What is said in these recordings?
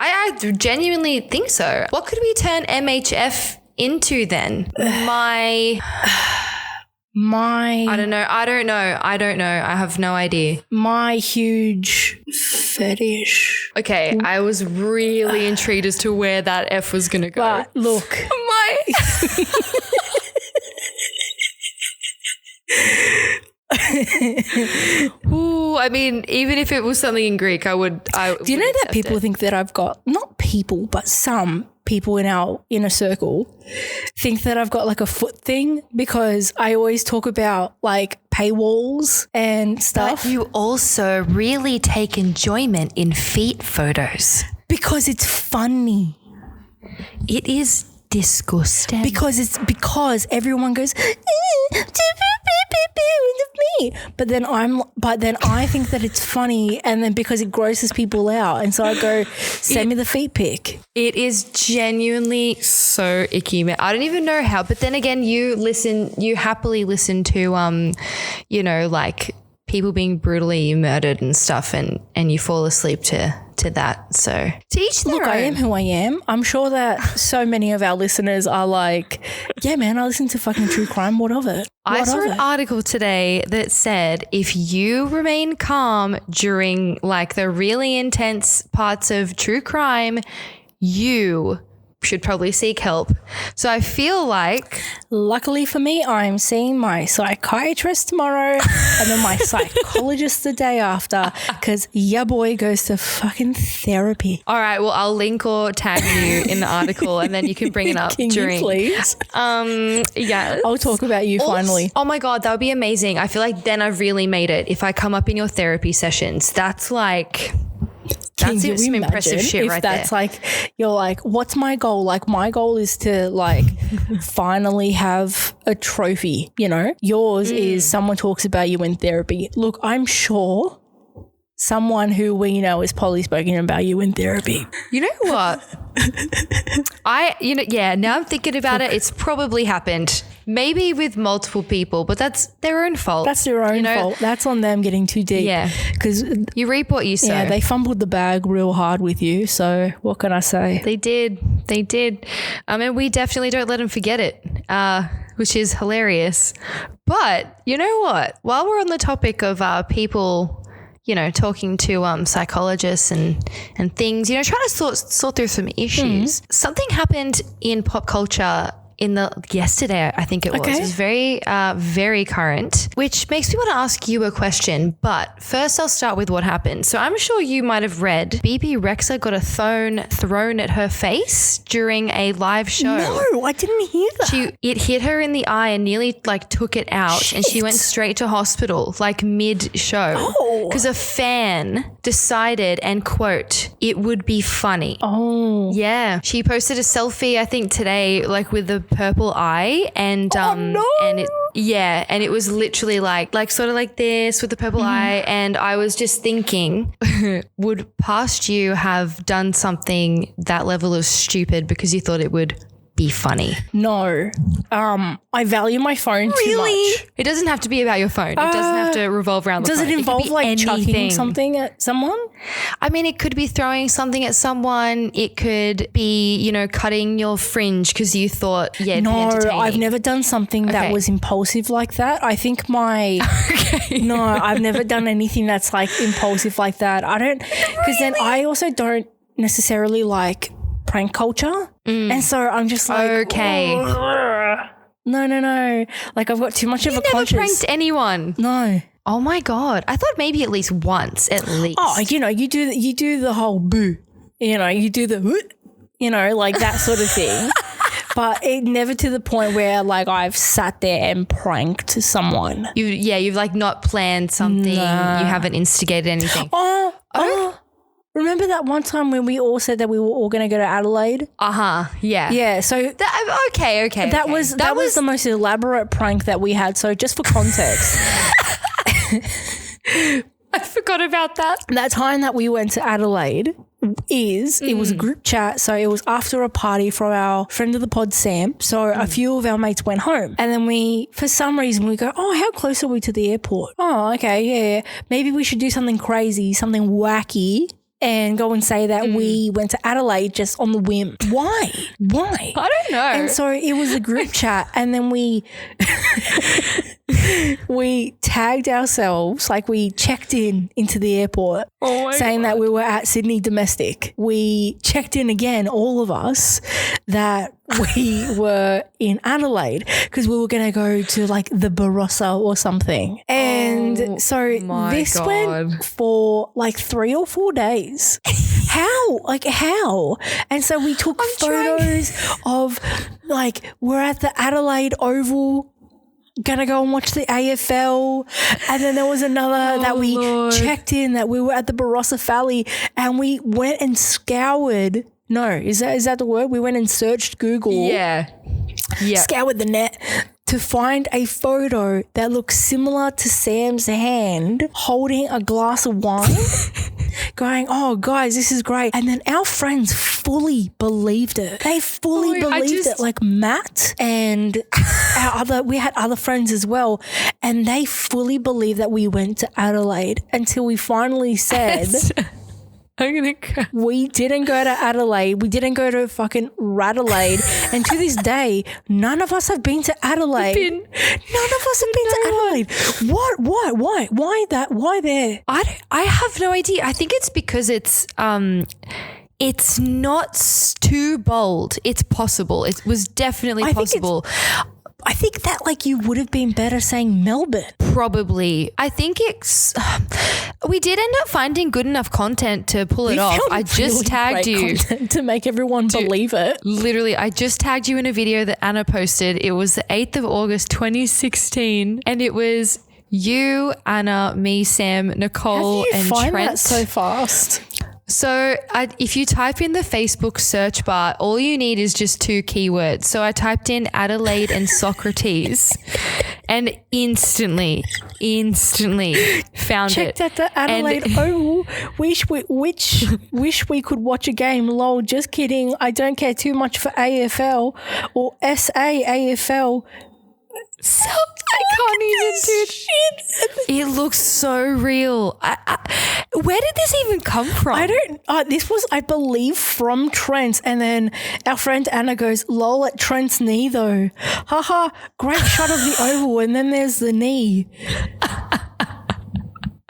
I genuinely think so. What could we turn MHF into then? I don't know. I have no idea. My huge fetish. Okay, I was really intrigued as to where that F was going to go. But look. Ooh, I mean, even if it was something in Greek, I would. Do you know that people think that I've got, not people, but some people in our inner circle think that I've got like a foot thing because I always talk about like paywalls and stuff. But you also really take enjoyment in feet photos. Because it's funny. It is disgusting. Because everyone goes me. But then I think that it's funny, and then because it grosses people out, and so I go, send me the feet pic. It is genuinely so icky, man. I don't even know how, but then again, you happily listen to like people being brutally murdered and stuff, and you fall asleep to that. So to each their own. I am who I am. I'm sure that so many of our listeners are like, yeah, man, I listen to fucking true crime. What of it? I saw an article today that said if you remain calm during like the really intense parts of true crime, you should probably seek help. So I feel like... Luckily for me, I'm seeing my psychiatrist tomorrow and then my psychologist the day after because your boy goes to fucking therapy. All right, well, I'll link or tag you in the article and then you can bring it up during... you please? Yeah. I'll talk about you finally. Oh my God, that would be amazing. I feel like then I've really made it. If I come up in your therapy sessions, that's like... That's some impressive shit right there. If that's like, you're like, what's my goal? Like my goal is to like finally have a trophy, you know? Yours is someone talks about you in therapy. Look, I'm sure someone who we know is probably spoken about you in therapy. You know what? Now I'm thinking about it. It's probably happened. Maybe with multiple people, but that's their own fault. That's their own fault. That's on them getting too deep. Yeah. Because you reap what you sow. Yeah, they fumbled the bag real hard with you. So what can I say? They did. And we definitely don't let them forget it, which is hilarious. But you know what? While we're on the topic of people, talking to psychologists and things, trying to sort through some issues. Something happened in pop culture yesterday, I think it was. Okay. It was very, very current, which makes me want to ask you a question. But first I'll start with what happened. So I'm sure you might have read BB Rexa got a phone thrown at her face during a live show. No, I didn't hear that. It hit her in the eye and nearly like took it out. Shit. And she went straight to hospital like mid-show. Because a fan decided and quote, it would be funny. Oh. Yeah. She posted a selfie, I think today, like with the purple eye and and it was literally like sort of like this with the purple eye, and I was just thinking, would past you have done something that level of stupid because you thought it would be funny? No. I value my phone too much. It doesn't have to be about your phone. It doesn't have to revolve around the phone. Does it involve like chucking something at someone? I mean, it could be throwing something at someone. It could be, cutting your fringe because you thought, it'd be entertaining. I've never done something that was impulsive like that. I think No, I've never done anything that's like impulsive like that. I don't, because then I also don't necessarily like prank culture. And so I'm just like, okay. No. Like I've got too much of a conscience. You never pranked anyone? No. Oh my God. I thought maybe at least once, at least. Oh, you do the whole boo. You do the, like that sort of thing. But it never to the point where like I've sat there and pranked someone. You've like not planned something. Nah. You haven't instigated anything. Remember that one time when we all said that we were all going to go to Adelaide? Yeah. Yeah. So okay. That was the most elaborate prank that we had. So just for context, I forgot about that. That time that we went to Adelaide it was a group chat. So it was after a party for our friend of the pod, Sam. So a few of our mates went home, and then for some reason we go, oh, how close are we to the airport? Oh, okay. Yeah. Maybe we should do something crazy, something wacky. and go and say that we went to Adelaide just on the whim. Why? I don't know. And so it was a group chat, and then we tagged ourselves, like we checked into the airport saying that we were at Sydney domestic. We checked in again, all of us, that we were in Adelaide because we were going to go to like the Barossa or something. And so this went for like 3 or 4 days. How? And so we took photos of like we're at the Adelaide Oval, gonna go and watch the AFL, and then there was another that we checked in that we were at the Barossa Valley, and we went and scoured. No, is that the word? We went and searched Google. Yeah. Scoured the net to find a photo that looks similar to Sam's hand holding a glass of wine, going, "Oh, guys, this is great." And then our friends fully believed it. They fully believed it. Like Matt and we had other friends as well, and they fully believed that we went to Adelaide until we finally said, I'm going to cry. We didn't go to Adelaide. We didn't go to fucking Radelaide. And to this day, none of us have been to Adelaide. None of us have been to Adelaide. What? Why that? Why there? I have no idea. I think it's because it's not too bold. It's possible. It was definitely possible. I think that like you would have been better saying Melbourne. Probably. I think we did end up finding good enough content to pull it off. I just tagged you to make everyone believe it. Literally, I just tagged you in a video that Anna posted. It was the 8th of August, 2016, and it was you, Anna, me, Sam, Nicole, and Trent. How do you find that so fast? So if you type in the Facebook search bar, all you need is just 2 keywords. So I typed in Adelaide and Socrates and instantly found Checked it. At the Adelaide Oval. Wish we could watch a game. Lol, just kidding. I don't care too much for AFL or SAAFL. So I can't even do shit. It looks so real. Where did this even come from? This was, I believe, from Trent, and then our friend Anna goes, "Lol at Trent's knee though. Haha, great shot of the oval, and then there's the knee."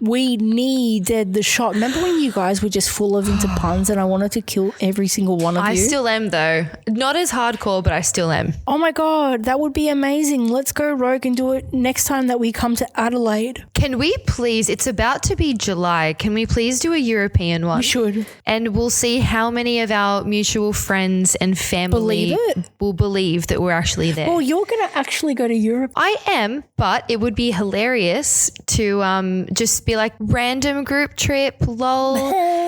We needed the shot. Remember when you guys were just full of into puns and I wanted to kill every single one of you? I still am though. Not as hardcore, but I still am. Oh my God, that would be amazing. Let's go rogue and do it next time that we come to Adelaide. Can we please, it's about to be July, can we please do a European one? We should. And we'll see how many of our mutual friends and family will believe that we're actually there. Well, you're going to actually go to Europe. I am, but it would be hilarious to just be like random group trip, lol.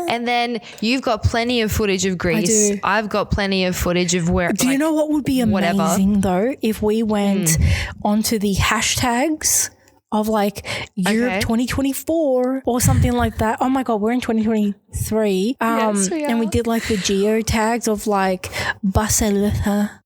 And then you've got plenty of footage of Greece. I've got plenty of footage of where. Do you know what would be amazing though? If we went onto the hashtags of like Europe 2024 or something like that. Oh my God, we're in 2023. Yes, we are. And we did like the geo tags of like Barcelona.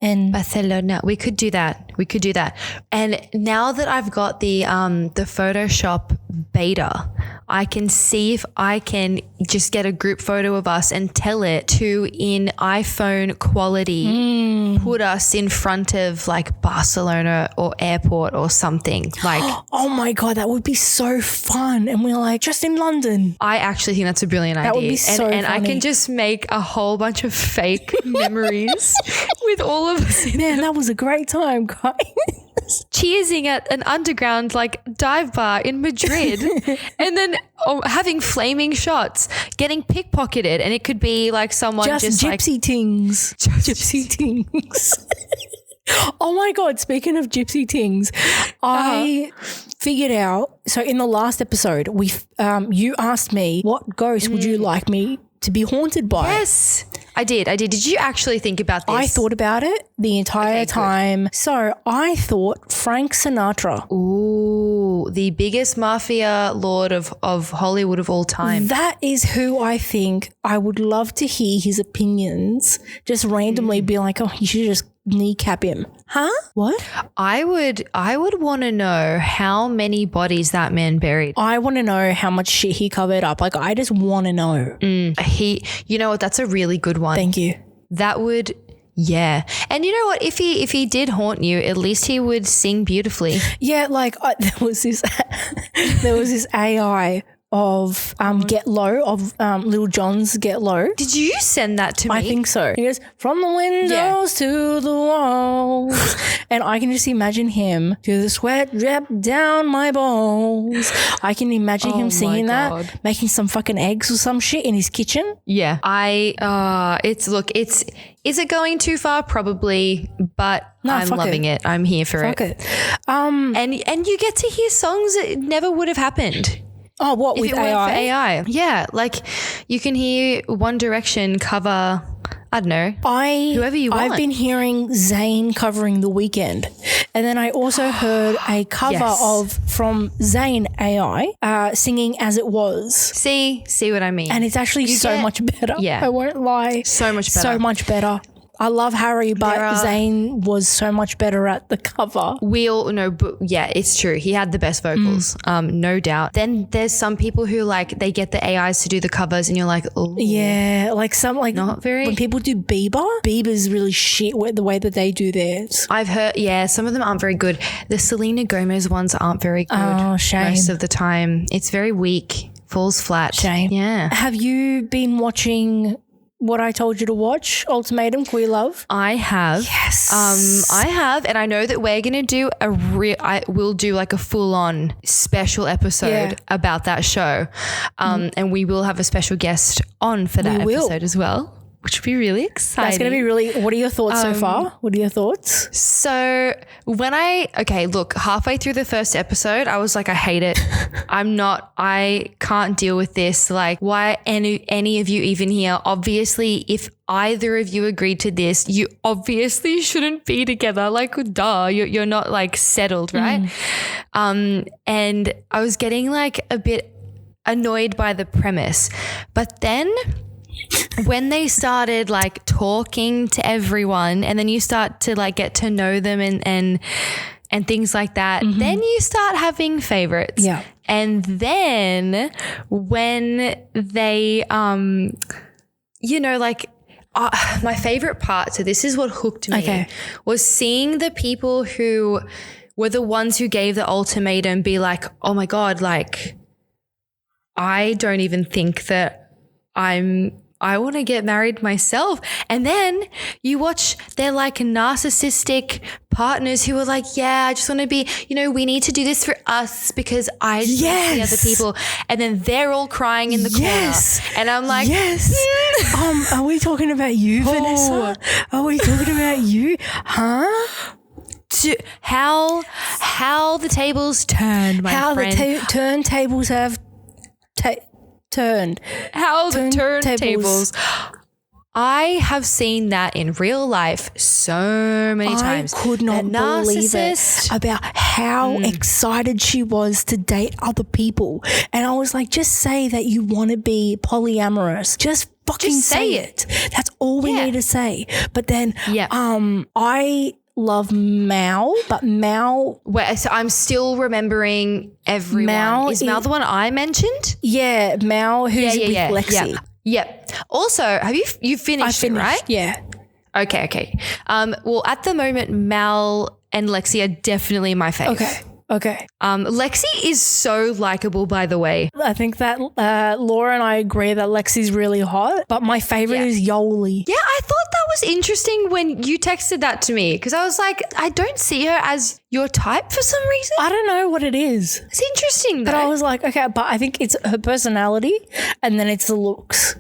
We could do that. And now that I've got the Photoshop beta, I can see if I can just get a group photo of us and tell it to, in iPhone quality, put us in front of like Barcelona or airport or something. Like, oh my God, that would be so fun. And we're like, just in London. I actually think that's a brilliant idea. That would be so funny. And I can just make a whole bunch of fake memories with all of us in Man, that was a great time, guys. Cheersing at an underground like dive bar in Madrid and then having flaming shots, getting pickpocketed, and it could be like someone just gypsy like, tings. Gypsy tings. Oh my God, speaking of gypsy tings, I figured out, so in the last episode, you asked me what ghost would you like me to be haunted by? Yes, I did. Did you actually think about this? I thought about it the entire time. Good. So I thought Frank Sinatra. Ooh, the biggest mafia lord of Hollywood of all time. That is who I think I would love to hear his opinions. Just randomly be like, oh, you should just kneecap him. Huh? What? I would want to know how many bodies that man buried. I want to know how much shit he covered up. Like, I just want to know. You know what? That's a really good one. Thank you. That would, yeah. And you know what? If he did haunt you, at least he would sing beautifully. Yeah, like there was this AI of Get Low, of Lil Jon's Get Low. Did you send that to me? I think so. He goes, from the windows to the walls. And I can just imagine him, to the sweat drip down my balls. I can imagine him singing that, making some fucking eggs or some shit in his kitchen. Yeah. Is it going too far? Probably, but I'm loving it. I'm here for it. And you get to hear songs that never would have happened. Oh, what, with AI? AI? For AI. Yeah, like you can hear One Direction cover, I don't know, whoever you want. I've been hearing Zayn covering The Weeknd. And then I also heard a cover from Zayn AI singing As It Was. See what I mean? And it's actually much better. Yeah. I won't lie. So much better. So much better. I love Harry, but Zayn was so much better at the cover. We all know, but yeah, it's true. He had the best vocals, no doubt. Then there's some people who like, they get the AIs to do the covers and you're like, oh. Yeah, like some, like not very. When people do Bieber's really shit with the way that they do theirs. I've heard, some of them aren't very good. The Selena Gomez ones aren't very good. Oh, shame. Most of the time. It's very weak, falls flat. Shame. Yeah. Have you been watching what I told you to watch, Ultimatum, Queer Love? I have. Yes. I have, and I know that we're going to do we'll do like a full-on special episode about that show. And we will have a special guest on for that episode as well, which would be really exciting. That's going to be really, what are your thoughts so far? What are your thoughts? So halfway through the first episode, I was like, I hate it. I can't deal with this. Like, why any of you even here? Obviously, if either of you agreed to this, you obviously shouldn't be together. Like, duh, you're not like settled, right? And I was getting like a bit annoyed by the premise. But then when they started like talking to everyone and then you start to like get to know them and things like that, then you start having favorites. Yeah. And then when they, my favorite part, so this is what hooked me, was seeing the people who were the ones who gave the ultimatum be like, oh my God, like I don't even think that I want to get married myself. And then you watch their like narcissistic partners who are like, yeah, I just want to be, we need to do this for us because I just want to see other people. And then they're all crying in the corner. And I'm like, are we talking about you, Vanessa? Are we talking about you? Huh? How the tables turned, my friend. How the turntables have turned. How the turntables. I have seen that in real life so many times. I could not believe it about how excited she was to date other people. And I was like, just say that you want to be polyamorous. Just fucking say it. That's all we need to say. But then I love Mal, but Mal... So I'm still remembering everyone. Is Mal the one I mentioned? Yeah, Mal, who's with Lexi. Yep. Also, have you finished it, right? Yeah. Okay. Well, at the moment, Mal and Lexi are definitely my fave. Okay. Lexi is so likable, by the way. I think that Laura and I agree that Lexi's really hot, but my favorite is Yoli. Yeah, I thought that was interesting when you texted that to me because I was like, I don't see her as your type for some reason. I don't know what it is. It's interesting though. But I was like, okay, but I think it's her personality and then it's the looks.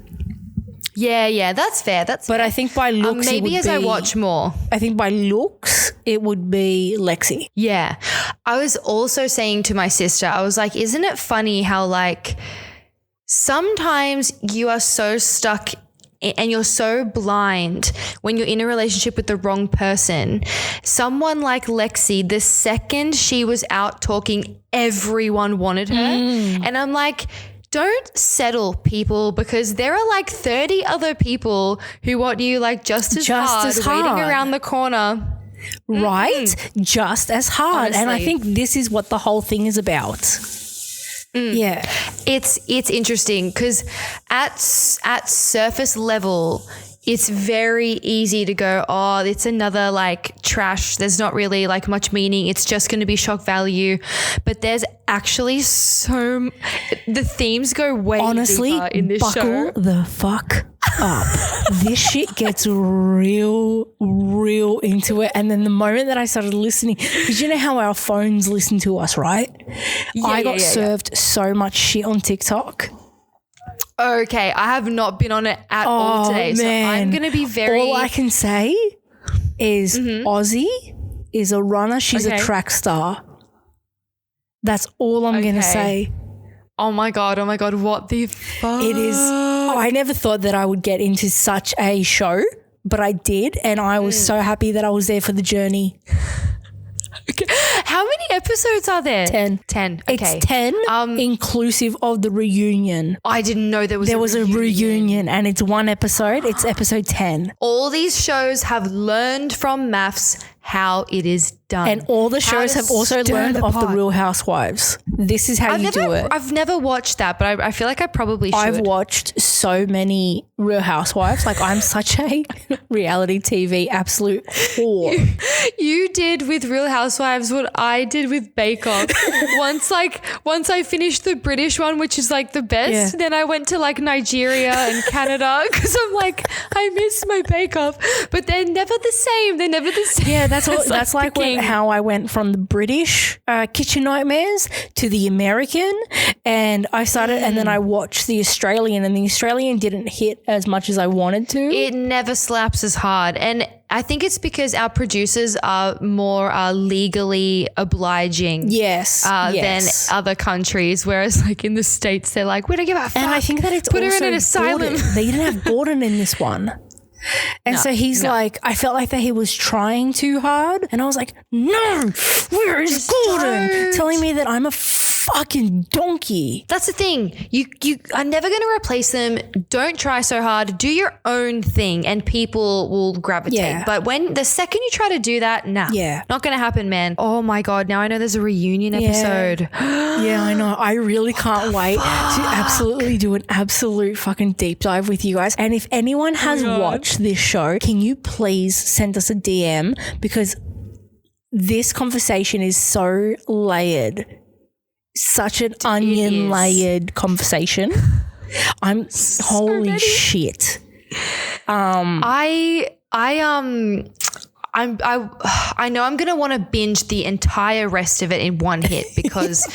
Yeah, that's fair. But I think by looks, I watch more. I think by looks, it would be Lexi. Yeah. I was also saying to my sister, I was like, isn't it funny how like sometimes you are so stuck and you're so blind when you're in a relationship with the wrong person. Someone like Lexi, the second she was out talking, everyone wanted her. And I'm like, don't settle, people, because there are like 30 other people who want you like just as hard waiting around the corner. Right? Just as hard. Honestly. And I think this is what the whole thing is about. Yeah. It's interesting because at surface level, it's very easy to go, oh, it's another like trash. There's not really like much meaning. It's just going to be shock value. But there's actually the themes go way deeper in this show. Buckle the fuck up. This shit gets real into it. And then the moment that I started listening, because you know how our phones listen to us, right? I got served so much shit on TikTok. Okay, I have not been on it at all today, so I'm going to be very... All I can say is Ozzy is a runner. She's a track star. That's all I'm going to say. Oh my God, what the fuck? It is... I never thought that I would get into such a show, but I did, and I was so happy that I was there for the journey. Okay. How many episodes are there? 10. 10. Okay. It's 10 inclusive of the reunion. I didn't know there was a reunion and it's one episode. It's episode 10. All these shows have learned from maths how it is done. And all the shows have also learned of the Real Housewives. This is how you do it. I've never watched that, but I feel like I probably should. I've watched so many Real Housewives. Like I'm such a reality TV absolute whore. You did with Real Housewives what I did with Bake Off. Once I finished the British one, which is like the best, then I went to like Nigeria and Canada because I'm like, I miss my Bake Off. But they're never the same. Yeah, that's like how I went from the British Kitchen Nightmares to the American, and I started and then I watched the Australian, and the Australian didn't hit as much as I wanted to. It never slaps as hard, and I think it's because our producers are more legally obliging than other countries, whereas like in the States they're like, we don't give a fuck. And I think that it's put also her in an asylum. They didn't have Gordon in this one. And so he's like, I felt like that he was trying too hard. And I was like, no, where is Gordon? Telling me that I'm a fucking donkey. That's the thing. You are never going to replace them. Don't try so hard. Do your own thing and people will gravitate. Yeah. But when the second you try to do that, not going to happen, man. Oh my God. Now I know there's a reunion episode. Yeah, I know. I really can't wait to absolutely do an absolute fucking deep dive with you guys. And if anyone has watched this show, can you please send us a DM, because this conversation is so layered. Such an onion layered conversation. I'm holy shit. I know I'm going to want to binge the entire rest of it in one hit because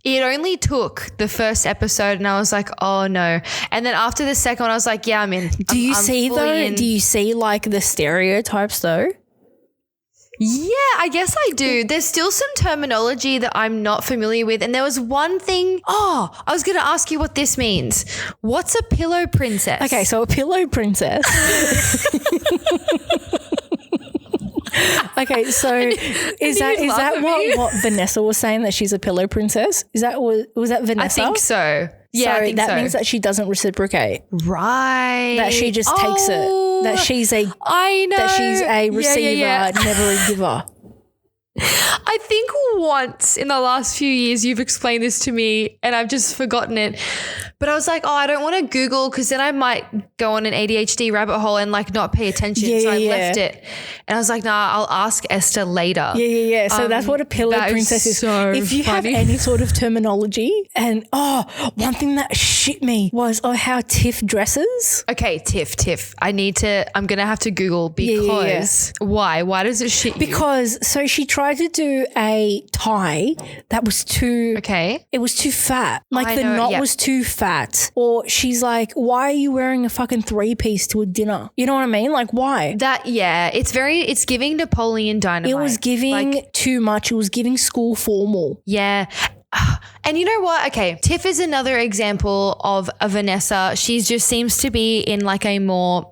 it only took the first episode and I was like, oh no. And then after the second one, I was like, yeah, I'm in. Do you see like the stereotypes though? Yeah, I guess I do. There's still some terminology that I'm not familiar with. And there was one thing. Oh, I was going to ask you what this means. What's a pillow princess? Okay, so a pillow princess. Okay, so is that what Vanessa was saying, that she's a pillow princess? Was that Vanessa? I think so. Yeah, so I think that so. means that she doesn't reciprocate. Right. That she just takes it. That she's a receiver, never a giver. I think once in the last few years you've explained this to me and I've just forgotten it. But I was like, oh, I don't want to Google because then I might go on an ADHD rabbit hole and like not pay attention. So I left it. And I was like, nah, I'll ask Esther later. Yeah. So that's what a pillow princess is. So if you have any sort of terminology, and one thing that shit me was how Tiff dresses. Okay, Tiff. I'm going to have to Google because why? Why does it shit you? Because so she tried to do a tie that was too it was too fat. Like the knot was too fat. Or she's like, why are you wearing a fucking 3-piece to a dinner? You know what I mean? Like why? It's giving Napoleon Dynamite. It was giving too much. It was giving school formal. Yeah. And you know what? Okay, Tiff is another example of a Vanessa. She just seems to be in like a more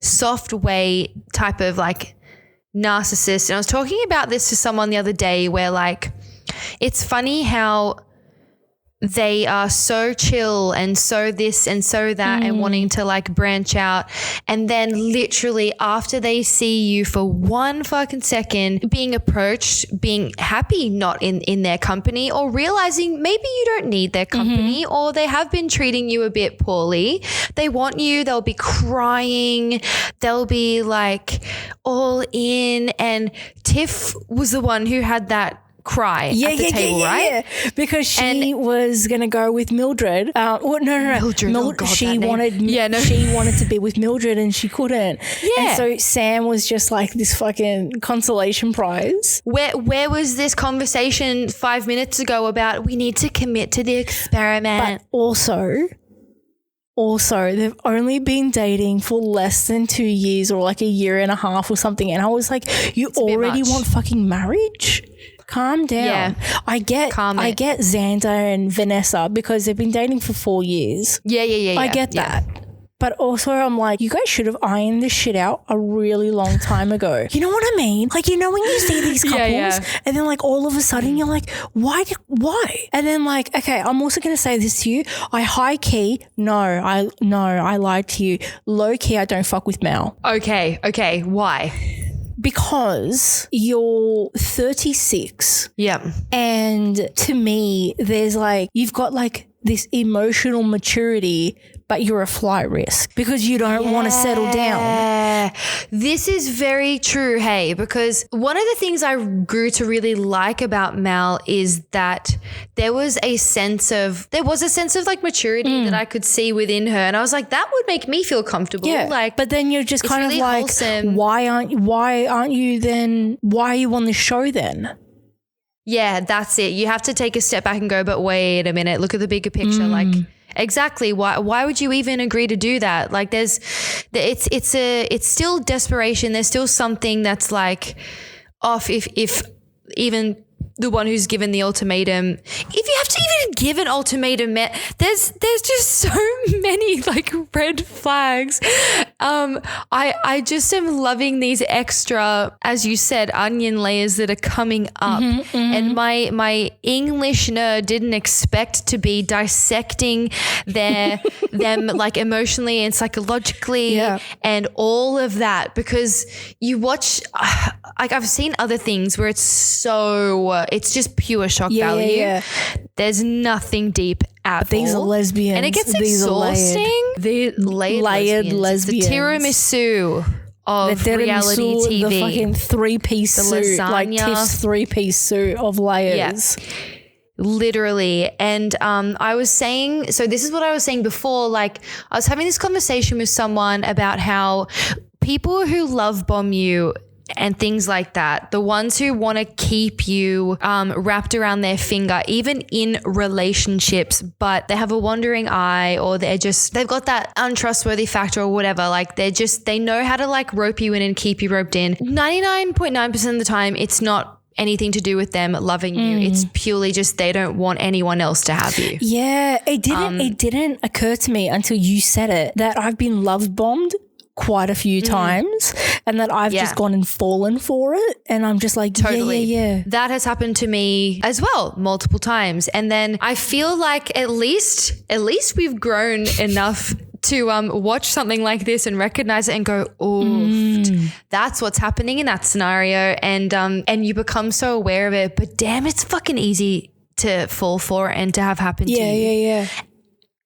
soft way type of like narcissist. And I was talking about this to someone the other day where like it's funny how they are so chill and so this and so that and wanting to like branch out. And then literally after they see you for one fucking second being approached, being happy not in their company, or realizing maybe you don't need their company, or they have been treating you a bit poorly. They want you, they'll be crying, they'll be like all in. And Tiff was the one who had that cry at the table, right? Yeah. Because she was gonna go with Mildred. Mildred. Oh God, she wanted to be with Mildred and she couldn't. Yeah. And so Sam was just like this fucking consolation prize. Where was this conversation 5 minutes ago about we need to commit to the experiment? But also, they've only been dating for less than 2 years, or like a year and a half or something. And I was like, you already want fucking marriage? Calm down. Yeah. I get Xander and Vanessa because they've been dating for 4 years. Yeah. I get that. But also I'm like, you guys should have ironed this shit out a really long time ago. You know what I mean? Like, you know when you see these couples and then like all of a sudden you're like, why? And then like, okay, I'm also going to say this to you. I high key, I lied to you. Low key, I don't fuck with Mel. Okay. Why? Because you're 36. Yeah. And to me, there's like, you've got like this emotional maturity, but you're a flight risk because you don't want to settle down. This is very true, hey, because one of the things I grew to really like about Mal is that there was a sense of like maturity that I could see within her. And I was like, that would make me feel comfortable. Yeah. Like, but then you're just kind really of like, wholesome. why are you on the show then? Yeah, that's it. You have to take a step back and go, but wait a minute, look at the bigger picture. Like, exactly. Why would you even agree to do that? Like it's still desperation. There's still something that's like off if even the one who's given the ultimatum, if you have to even give an ultimatum, there's just so many like red flags. I just am loving these extra, as you said, onion layers that are coming up. And my English nerd didn't expect to be dissecting them like emotionally and psychologically and all of that, because you watch like I've seen other things where it's just pure shock value. Yeah. There's nothing deep at all. These are lesbians. And it gets exhausting. The layered lesbians. The tiramisu of reality TV. The fucking three-piece suit. Lasagna. Like Tiff's three-piece suit of layers. Yeah. Literally. And I was saying, so this is what I was saying before, like I was having this conversation with someone about how people who love bomb you and things like that, the ones who want to keep you wrapped around their finger, even in relationships, but they have a wandering eye, or they've got that untrustworthy factor or whatever. Like they know how to like rope you in and keep you roped in. 99.9% of the time, it's not anything to do with them loving you. It's purely just they don't want anyone else to have you. Yeah, it didn't occur to me until you said it that I've been love bombed quite a few times, and that I've just gone and fallen for it, and I'm just like, totally. Yeah. That has happened to me as well multiple times, and then I feel like at least we've grown enough to watch something like this and recognize it and go, oof, that's what's happening in that scenario, and you become so aware of it. But damn, it's fucking easy to fall for and to have happen to you. Yeah.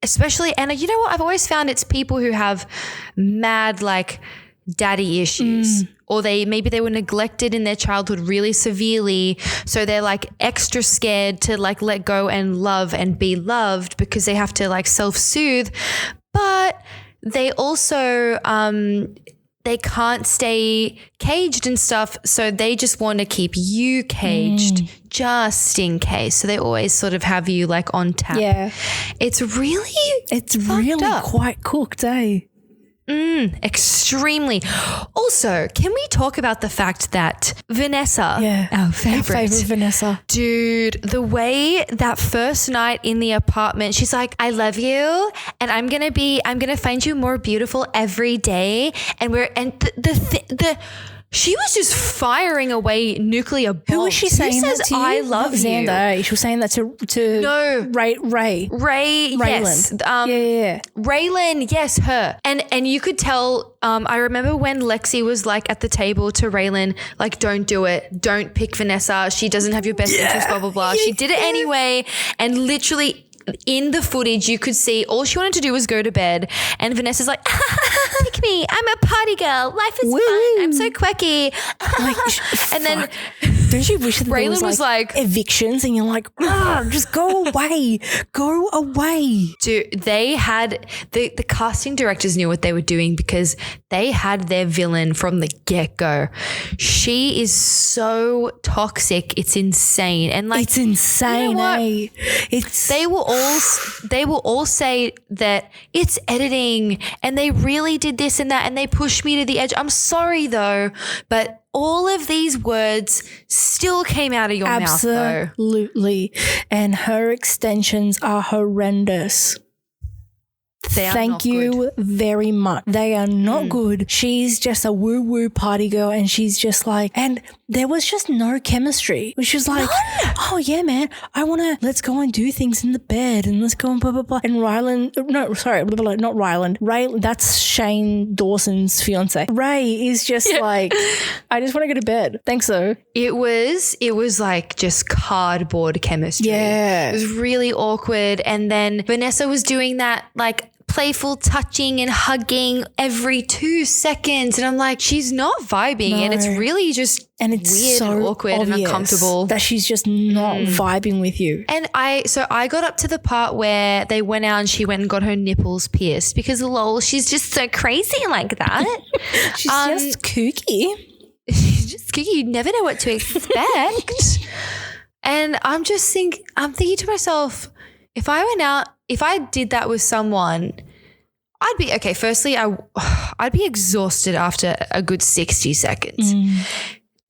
Especially, and you know what? I've always found it's people who have mad like daddy issues, or maybe they were neglected in their childhood really severely, so they're like extra scared to like let go and love and be loved because they have to like self-soothe, but they also they can't stay caged and stuff, so they just want to keep you caged just in case. So they always sort of have you like on tap. Yeah. It's really quite cooked, eh? Extremely. Also, can we talk about the fact that Vanessa, our favorite Vanessa, dude, the way that first night in the apartment, she's like, I love you, and I'm gonna find you more beautiful every day, and She was just firing away nucrail bombs. Who was she saying says that to you? I love Not Xander. She was saying that to No. Ray. Raylan. Yes. Yeah. Raylan, yes, her. And you could tell, I remember when Lexi was like at the table to Raylan, like, don't do it. Don't pick Vanessa. She doesn't have your best interest, blah, blah, blah. She did it anyway. And literally in the footage, you could see all she wanted to do was go to bed. And Vanessa's like, pick me. I'm a party girl. Life is fun. I'm so quirky. Like, and then don't you wish that there Raylan was like evictions and you're like, just go away. Go away. Dude, they had the casting directors knew what they were doing because they had their villain from the get-go. She is so toxic. It's insane. And like, it's insane, you know what? It's they will all say that it's editing and they really did this and that and they pushed me to the edge. I'm sorry though, but all of these words still came out of your mouth though. Absolutely. And her extensions are horrendous. Thank you very much. They are not good. She's just a woo-woo party girl and she's just like, and there was just no chemistry. Which was like, oh yeah, man, let's go and do things in the bed and let's go and blah, blah, blah. And not Ryland. Ray, that's Shane Dawson's fiance. Ray is just like, I just want to go to bed. Thanks though. It was like just cardboard chemistry. Yeah. It was really awkward. And then Vanessa was doing that like playful touching and hugging every 2 seconds. And I'm like, she's not vibing. No. And it's really just weird so and awkward and uncomfortable. That she's just not vibing with you. And I got up to the part where they went out and she went and got her nipples pierced because lol, she's just so crazy like that. She's just kooky. She's just kooky. You never know what to expect. And I'm thinking to myself, if I did that with someone, I'd be okay. Firstly, I'd be exhausted after a good 60 seconds.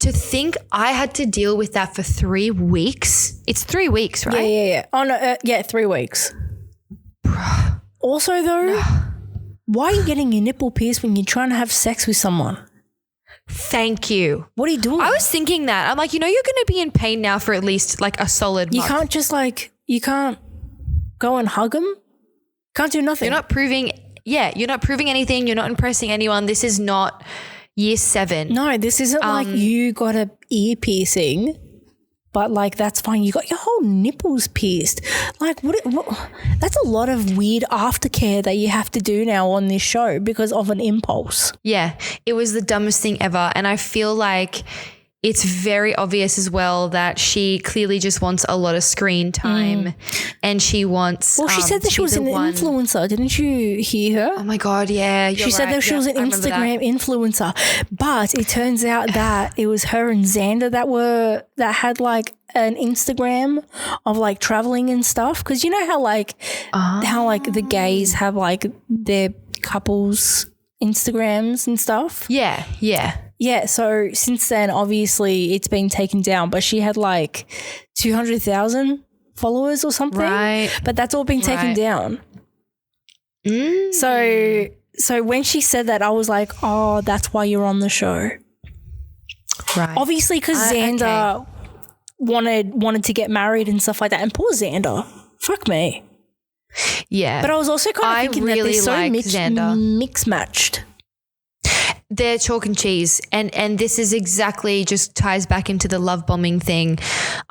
To think I had to deal with that for 3 weeks. It's 3 weeks, right? Yeah. Oh no, 3 weeks. Also, though, why are you getting your nipple pierced when you're trying to have sex with someone? Thank you. What are you doing? I was thinking that. I'm like, you're going to be in pain now for at least like a solid month. You can't just you can't go and hug them. Can't do nothing. You're not proving anything. You're not impressing anyone. This is not year 7. No, this isn't like you got a ear piercing, but like that's fine. You got your whole nipples pierced. Like what that's a lot of weird aftercare that you have to do now on this show because of an impulse. Yeah, it was the dumbest thing ever. And I feel like it's very obvious as well that she clearly just wants a lot of screen time and she wants she said that she was an influencer. Didn't you hear her? Oh my God, yeah. She said that she was an Instagram influencer. But it turns out that it was her and Xander that had like an Instagram of like traveling and stuff. Because you know how like the gays have like their couples Instagrams and stuff? Yeah. Yeah, so since then, obviously, it's been taken down, but she had like 200,000 followers or something. Right. But that's all been taken down. So when she said that, I was like, oh, that's why you're on the show. Right. Obviously, because Xander wanted to get married and stuff like that. And poor Xander. Fuck me. Yeah. But I was also kind of thinking really that they're so mix-matched. They're chalk and cheese. And this is exactly just ties back into the love bombing thing.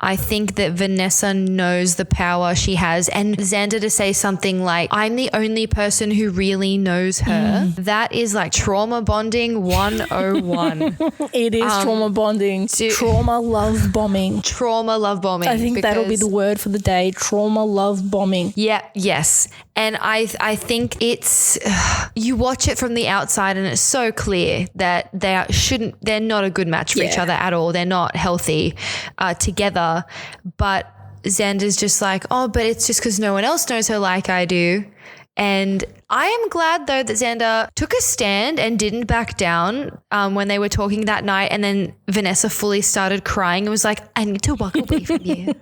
I think that Vanessa knows the power she has. And Xander to say something like, I'm the only person who really knows her. That is like trauma bonding 101. It is trauma bonding. Trauma love bombing. Trauma love bombing. I think that'll be the word for the day. Trauma love bombing. Yeah. Yes. And I think it's, you watch it from the outside and it's so clear that they're not a good match for each other at all. They're not healthy together. But Xander's just like, oh, but it's just because no one else knows her like I do. And I am glad though that Xander took a stand and didn't back down when they were talking that night. And then Vanessa fully started crying and was like, I need to walk away from you.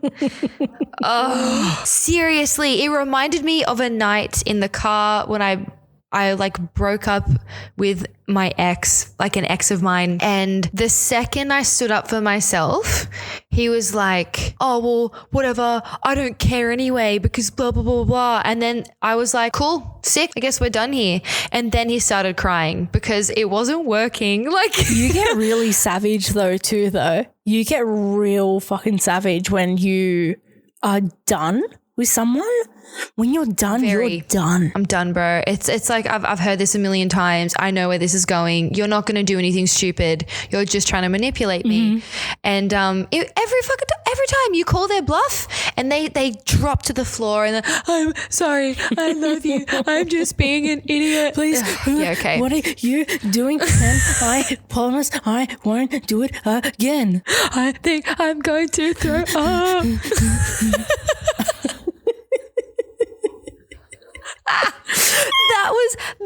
Oh, seriously. It reminded me of a night in the car when I I like broke up with my ex, like an ex of mine. And the second I stood up for myself, he was like, oh, well, whatever. I don't care anyway because blah, blah, blah, blah. And then I was like, cool, sick. I guess we're done here. And then he started crying because it wasn't working. Like you get really savage though. You get real fucking savage when you are done with someone. When you're done, you're done. I'm done, bro. It's like I've heard this a million times. I know where this is going. You're not going to do anything stupid. You're just trying to manipulate me. And every time you call their bluff and they drop to the floor and I'm sorry, I love you. I'm just being an idiot. Please. Yeah, okay. What are you doing? And I promise I won't do it again. I think I'm going to throw up.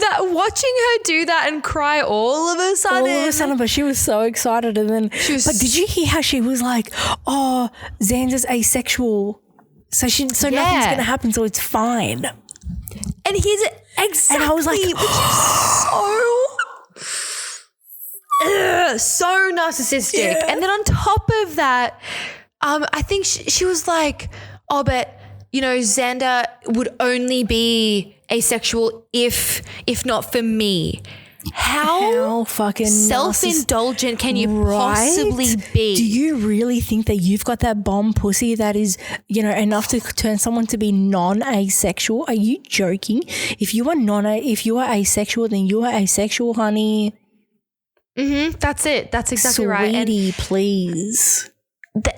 that watching her do that and cry all of a sudden. But she was so excited, and then but did you hear how she was like, oh, Xander's asexual, so nothing's gonna happen, so it's fine. And he's exactly, and I was like, which is so narcissistic. Yeah. And then on top of that, I think she was like, oh, but you know, Xander would only be asexual if not for me. How fucking self-indulgent can you possibly be? Do you really think that you've got that bomb pussy that is, you know, enough to turn someone to be non-asexual? Are you joking? If you are asexual, then you are asexual, honey. That's it. That's exactly right. Sweetie, please.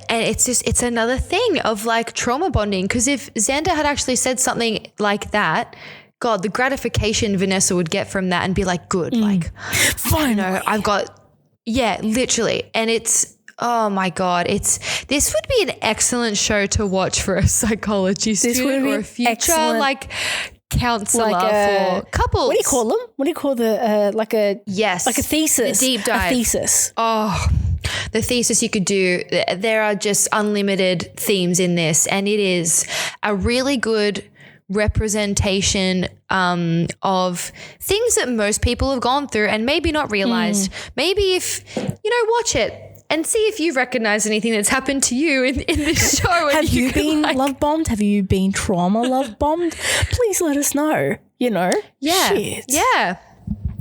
And it's another thing of like trauma bonding, because if Xander had actually said something like that, God, the gratification Vanessa would get from that and be like, good, like, fine. You know, I've got, literally. And it's, oh my God, this would be an excellent show to watch for a psychology student or a future like counselor for couples. What do you call them? What do you call the, like a thesis? The deep dive. A thesis. Oh, the thesis you could do. There are just unlimited themes in this, and it is a really good representation of things that most people have gone through and maybe not realized. Maybe if, watch it and see if you recognize anything that's happened to you in this show. Have you been love bombed? Have you been trauma love bombed? Please let us know, Yeah. Shit. Yeah.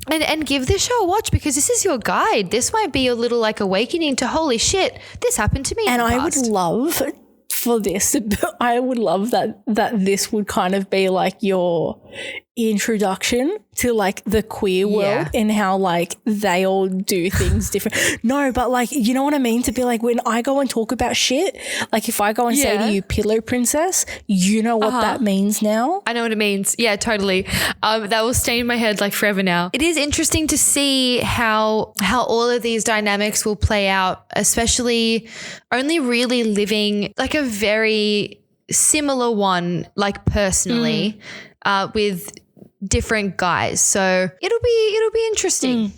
And give this show a watch, because this is your guide. This might be a little like awakening to, holy shit, this happened to me in the past. Would love for this. I would love that this would kind of be like your introduction to like the queer world and how like they all do things different. No, but like, you know what I mean? To be like, when I go and talk about shit, like if I go and say to you, pillow princess, you know what that means now? I know what it means. Yeah, totally. That will stay in my head like forever now. It is interesting to see how all of these dynamics will play out, especially only really living like a very similar one, like personally, with different guys. So it'll be interesting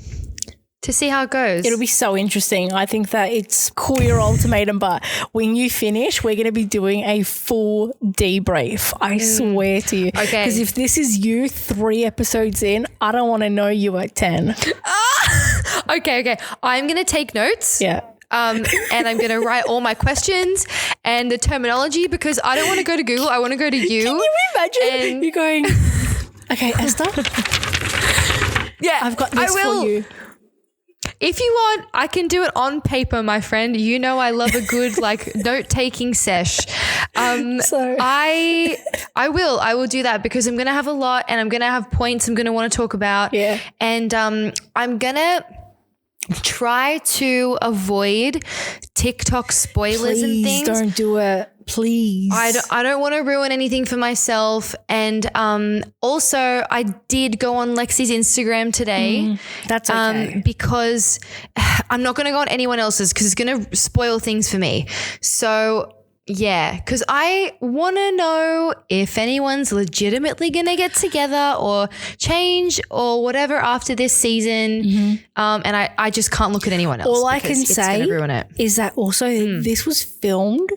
to see how it goes. It'll be so interesting. I think that it's queer ultimatum, but when you finish, we're going to be doing a full debrief. I swear to you. Okay. Because if this is you 3 episodes in, I don't want to know you at 10. Okay. I'm going to take notes. Yeah. And I'm going to write all my questions and the terminology, because I don't want to go to Google. I want to go to you. Can you imagine you going, okay, Esther? Yeah, I've got this for you. If you want, I can do it on paper, my friend. You know I love a good like note-taking sesh. So I will do that, because I'm going to have a lot and I'm going to have points I'm going to want to talk about. Yeah. And I'm going to try to avoid TikTok spoilers and things. Don't do it. Please. I don't want to ruin anything for myself. And also I did go on Lexi's Instagram today. That's okay. Because I'm not going to go on anyone else's, because it's going to spoil things for me. So yeah, because I want to know if anyone's legitimately going to get together or change or whatever after this season. And I just can't look at anyone else. All I can say ruin it. is that also this was filmed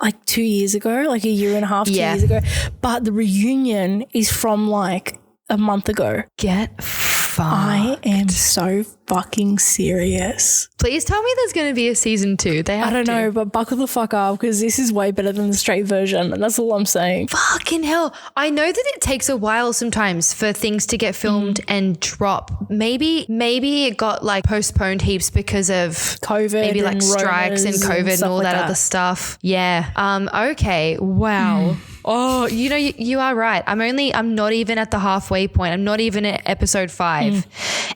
like 2 years ago, like a year and a half, 2 years ago. But the reunion is from like a month ago. Get fucked. I am so fucking serious. Please tell me there's going to be a season 2. I don't know, but buckle the fuck up because this is way better than the straight version. And that's all I'm saying. Fucking hell. I know that it takes a while sometimes for things to get filmed and drop. Maybe it got like postponed heaps because of COVID, maybe like and strikes and Ronas COVID and all like that other stuff. Yeah. Okay. Wow. Oh, you know, you are right. I'm not even at the halfway point. I'm not even at episode 5.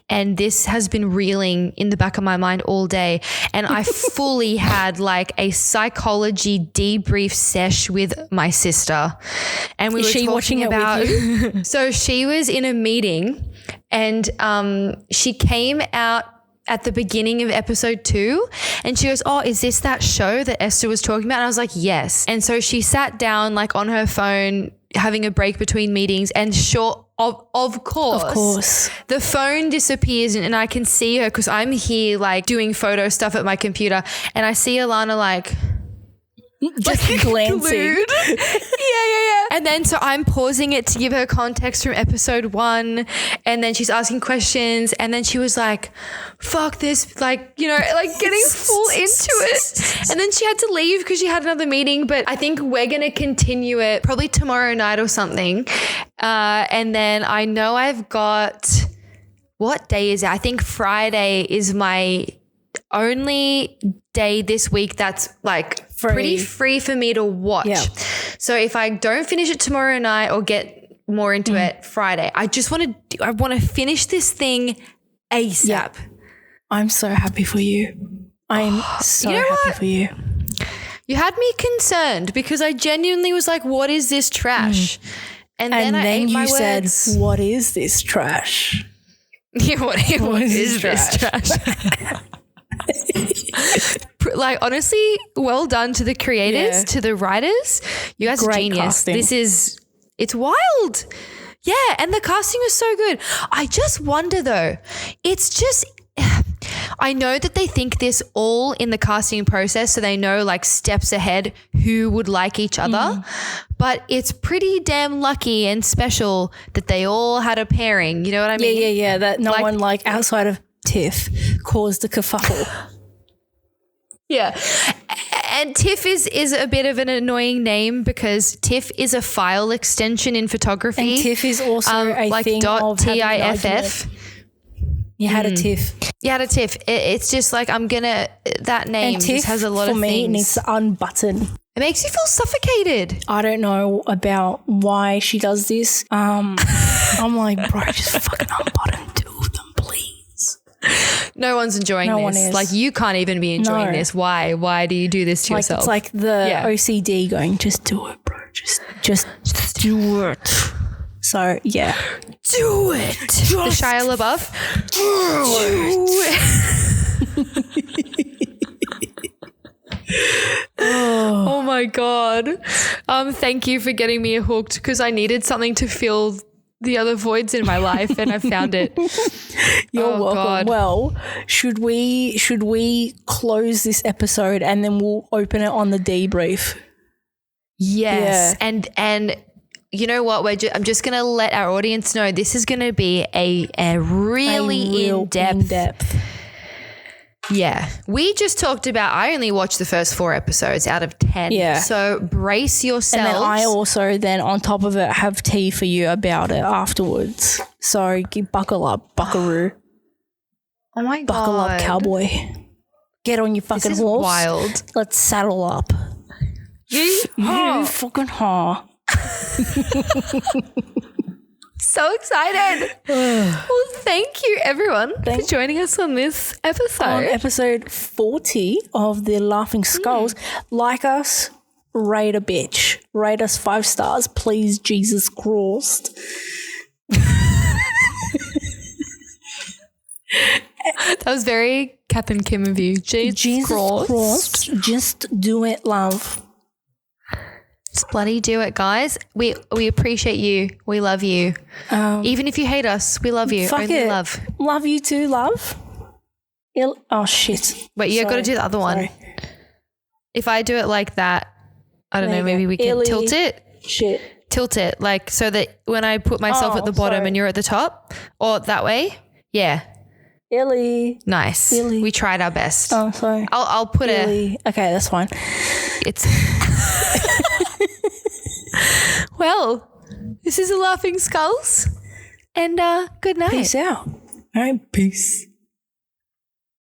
And this has been reeling in the back of my mind all day. And I fully had like a psychology debrief sesh with my sister. And we were she talking watching about it with you? So she was in a meeting and she came out at the beginning of episode 2 and she goes, oh, is this that show that Esther was talking about? And I was like, yes. And so she sat down like on her phone having a break between meetings and of course the phone disappears and I can see her because I'm here like doing photo stuff at my computer and I see Alana like just glancing. Yeah. And then so I'm pausing it to give her context from episode 1 and then she's asking questions and then she was like, fuck this, like, you know, like getting full into it. And then she had to leave because she had another meeting, but I think we're going to continue it probably tomorrow night or something. And then I know I've got, what day is it? I think Friday is my only day this week that's like pretty free for me to watch. Yeah. So if I don't finish it tomorrow night or get more into it Friday, I want to finish this thing ASAP. Yeah. I'm so happy for you. I'm so happy for you. You had me concerned because I genuinely was like, what is this trash? And then I ate my words. Said, what is this trash? Yeah, what is this trash? Like, honestly, well done to the creators, to the writers. You guys are genius. Casting. It's wild. Yeah, and the casting was so good. I just wonder though, I know that they think this all in the casting process, so they know like steps ahead who would like each other, but it's pretty damn lucky and special that they all had a pairing. You know what I mean? Yeah. That no one like outside of Tiff caused a kerfuffle. Yeah. And TIFF is a bit of an annoying name because TIFF is a file extension in photography. And TIFF is also a like thing of .tiff. You had a TIFF. You had a TIFF. It's just like that name just has a lot of things. For me, needs to unbutton. It makes you feel suffocated. I don't know about why she does this. I'm like, bro, just fucking unbutton 2 of them, please. No one's enjoying this. One is. Like, you can't even be enjoying this. Why? Why do you do this to yourself? It's like the OCD going, just do it, bro. Just do it. So, yeah. Do it. The Shia LaBeouf. Oh my God. Thank you for getting me hooked because I needed something to fill the other voids in my life and I found it. You're welcome. God. Well, should we close this episode and then we'll open it on the debrief? Yes. Yeah. And you know what? I'm just going to let our audience know this is going to be a really in-depth. Yeah. We just talked about, I only watched the first 4 episodes out of 10. Yeah. So brace yourselves. And then I also on top of it have tea for you about it afterwards. So buckle up, buckaroo. Oh my God. Buckle up, cowboy. Get on your fucking horse. This is wild. Let's saddle up. You fucking ha. So excited. Well, thank you everyone for joining us on this episode. On episode 40 of the Laughing Skulls. Like us, rate a bitch. Rate us 5 stars, please, Jesus Christ. That was very Kath and Kim of you. Jesus Christ. Just do it, love. Just bloody do it, guys. We appreciate you. We love you. Even if you hate us, we love you. Only it. Love. Love you too, love. Oh, shit. Wait, you've got to do the other one. If I do it like that, I don't know, maybe we can tilt it. Shit. Tilt it like so that when I put myself at the bottom sorry. and you're at the top, or that way. Yeah. Illy. Nice. Illy. We tried our best. Oh, sorry. I'll put Illy. Okay, that's fine. It's well, this is a Laughing Skulls, and good night. Peace out. All right, peace.